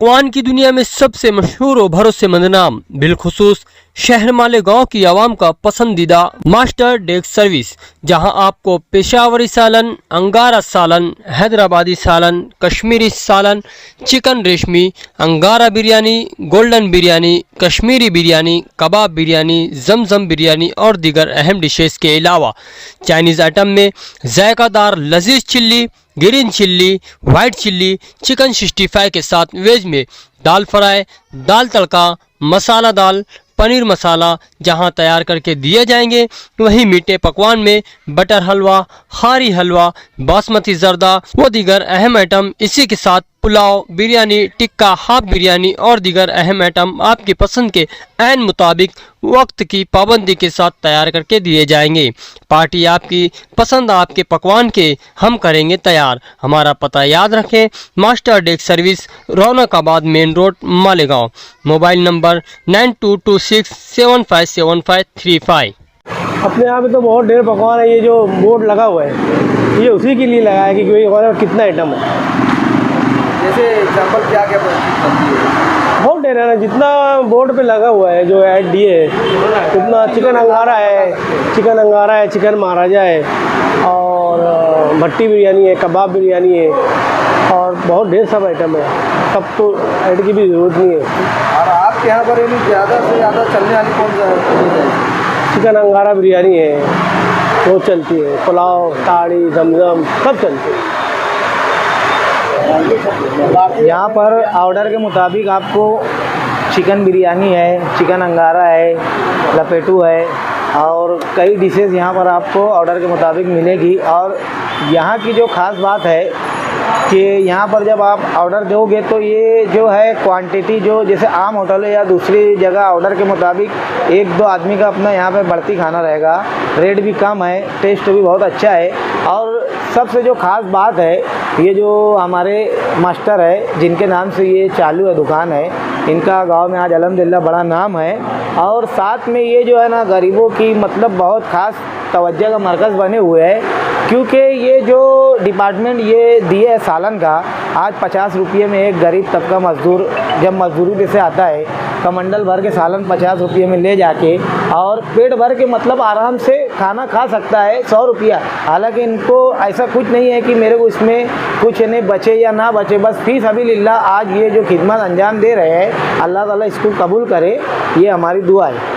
पकवान की दुनिया में सबसे मशहूर और भरोसेमंद नाम, बिलखुसूस शहर मालेगांव की आवाम का पसंदीदा मास्टर डेक सर्विस, जहां आपको पेशावरी सालन, अंगारा सालन, हैदराबादी सालन, कश्मीरी सालन, चिकन रेशमी, अंगारा बिरयानी, गोल्डन बिरयानी, कश्मीरी बिरयानी, कबाब बिरयानी, जमजम बिरयानी और दीगर अहम डिशेस के अलावा चाइनीज़ आइटम में जायकादार लजीज chilli, green chilli, white chilli, chicken 65 के साथ वेज में दाल फ्राई, दाल तड़का, मसाला दाल, पनीर मसाला जहां तैयार करके दिए जाएंगे, वहीं मीठे पकवान में बटर हलवा, खारी हलवा, बासमती जर्दा व दीगर अहम आइटम। इसी के साथ पुलाव, बिरयानी, टिक्का, हाफ बिरयानी और दीगर अहम आइटम आपकी पसंद के ऐन मुताबिक वक्त की पाबंदी के साथ तैयार करके दिए जाएंगे। पार्टी आपकी पसंद आपके पकवान के हम करेंगे तैयार। हमारा पता याद रखें, master deck service, Raunakabad main road, Malegaon. Mobile number 9226757535। अपने यहाँ पे तो बहुत ढेर पकवान है। ये जो बोर्ड लगा हुआ है ये उसी के लिए लगा है कि कितना आइटम है। जैसे एग्जाम्पल क्या क्या बनती है? बहुत ढेर है ना, जितना बोर्ड पे लगा हुआ है जो ऐड दिए है उतना। चिकन अंगारा है, चिकन महाराजा है और भट्टी बिरयानी है, कबाब बिरयानी है और बहुत ढेर सब आइटम है। सब तो ऐड की भी ज़रूरत नहीं है। और आपके यहाँ पर यानी ज़्यादा से ज़्यादा चलने वाली कौन सा है? चिकन अंगारा बिरयानी है, वो चलती है। पुलाव, ताड़ी, जमजम सब चलती है। यहाँ पर ऑर्डर के मुताबिक आपको चिकन बिरयानी है, चिकन अंगारा है, लपेटू है और कई डिशेस यहाँ पर आपको ऑर्डर के मुताबिक मिलेगी। और यहाँ की जो ख़ास बात है कि यहाँ पर जब आप ऑर्डर दोगे तो ये जो है क्वांटिटी, जो जैसे आम होटल या दूसरी जगह ऑर्डर के मुताबिक 1-2 आदमी का अपना यहाँ पे बढ़ती खाना रहेगा। रेट भी कम है, टेस्ट भी बहुत अच्छा है। और सबसे जो ख़ास बात है, ये जो हमारे मास्टर है जिनके नाम से ये चालू है दुकान है, इनका गांव में आज अल्हम्दुलिल्लाह बड़ा नाम है। और साथ में ये जो है ना गरीबों की मतलब बहुत ख़ास तवज्जो का मरकज़ बने हुए है, क्योंकि ये जो डिपार्टमेंट ये दिए है सालन का, आज 50 रुपये में एक गरीब तबका मज़दूर जब मज़दूरी पे से आता है, कमंडल भर के सालन 50 रुपये में ले जाके और पेट भर के मतलब आराम से खाना खा सकता है 100 रुपया। हालांकि इनको ऐसा कुछ नहीं है कि मेरे को इसमें कुछ नहीं बचे या ना बचे, बस फी सबिलिल्लाह आज ये जो खिदमत अंजाम दे रहे हैं, अल्लाह ताला इसको कबूल करे, ये हमारी दुआ है।